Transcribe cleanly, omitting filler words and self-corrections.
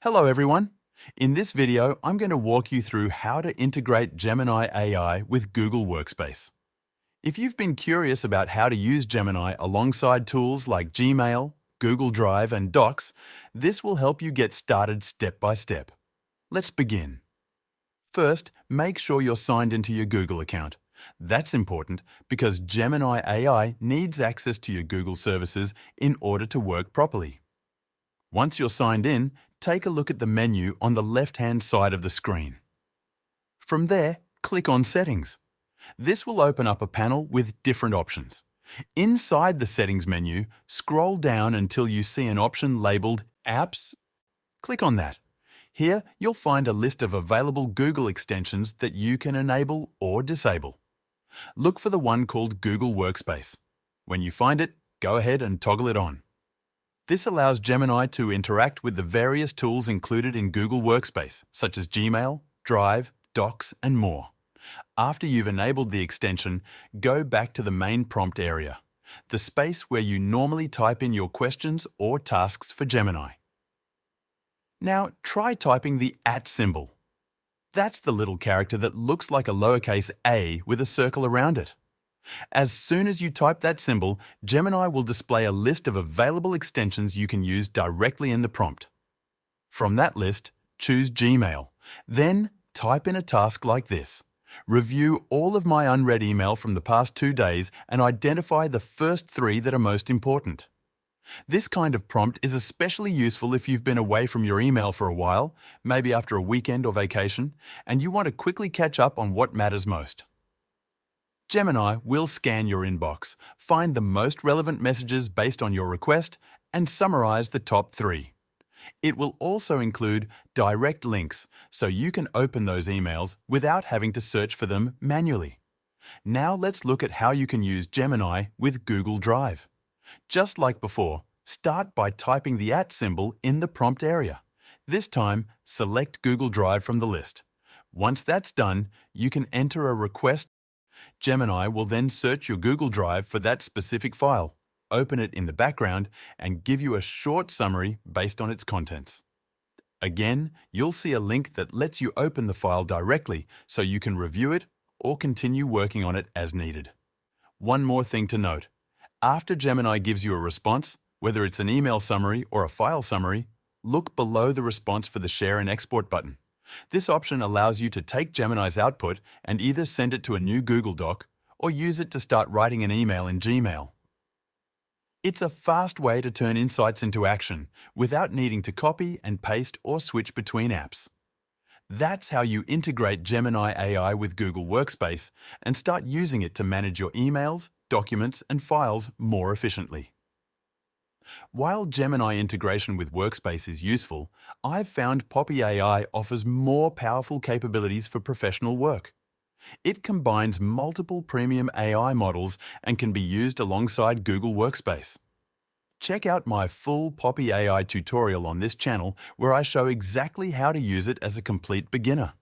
Hello everyone. In this video, I'm going to walk you through how to integrate Gemini AI with Google Workspace. If you've been curious about how to use Gemini alongside tools like Gmail, Google Drive, and Docs, this will help you get started step by step. Let's begin. First, make sure you're signed into your Google account. That's important because Gemini AI needs access to your Google services in order to work properly. Once you're signed in, take a look at the menu on the left-hand side of the screen. From there, click on Settings. This will open up a panel with different options. Inside the Settings menu, scroll down until you see an option labeled Apps. Click on that. Here, you'll find a list of available Google extensions that you can enable or disable. Look for the one called Google Workspace. When you find it, go ahead and toggle it on. This allows Gemini to interact with the various tools included in Google Workspace, such as Gmail, Drive, Docs, and more. After you've enabled the extension, go back to the main prompt area, the space where you normally type in your questions or tasks for Gemini. Now, try typing the @ symbol. That's the little character that looks like a lowercase a with a circle around it. As soon as you type that symbol, Gemini will display a list of available extensions you can use directly in the prompt. From that list, choose Gmail. Then, type in a task like this. Review all of my unread email from the past 2 days and identify the first 3 that are most important. This kind of prompt is especially useful if you've been away from your email for a while, maybe after a weekend or vacation, and you want to quickly catch up on what matters most. Gemini will scan your inbox, find the most relevant messages based on your request, and summarize the top 3. It will also include direct links, so you can open those emails without having to search for them manually. Now let's look at how you can use Gemini with Google Drive. Just like before, start by typing the @ symbol in the prompt area. This time, select Google Drive from the list. Once that's done, you can enter a request. Gemini will then search your Google Drive for that specific file, open it in the background, and give you a short summary based on its contents. Again, you'll see a link that lets you open the file directly so you can review it or continue working on it as needed. One more thing to note. After Gemini gives you a response, whether it's an email summary or a file summary, look below the response for the Share and Export button. This option allows you to take Gemini's output and either send it to a new Google Doc or use it to start writing an email in Gmail. It's a fast way to turn insights into action without needing to copy and paste or switch between apps. That's how you integrate Gemini AI with Google Workspace and start using it to manage your emails, documents, and files more efficiently. While Gemini integration with Workspace is useful, I've found Poppy AI offers more powerful capabilities for professional work. It combines multiple premium AI models and can be used alongside Google Workspace. Check out my full Poppy AI tutorial on this channel where I show exactly how to use it as a complete beginner.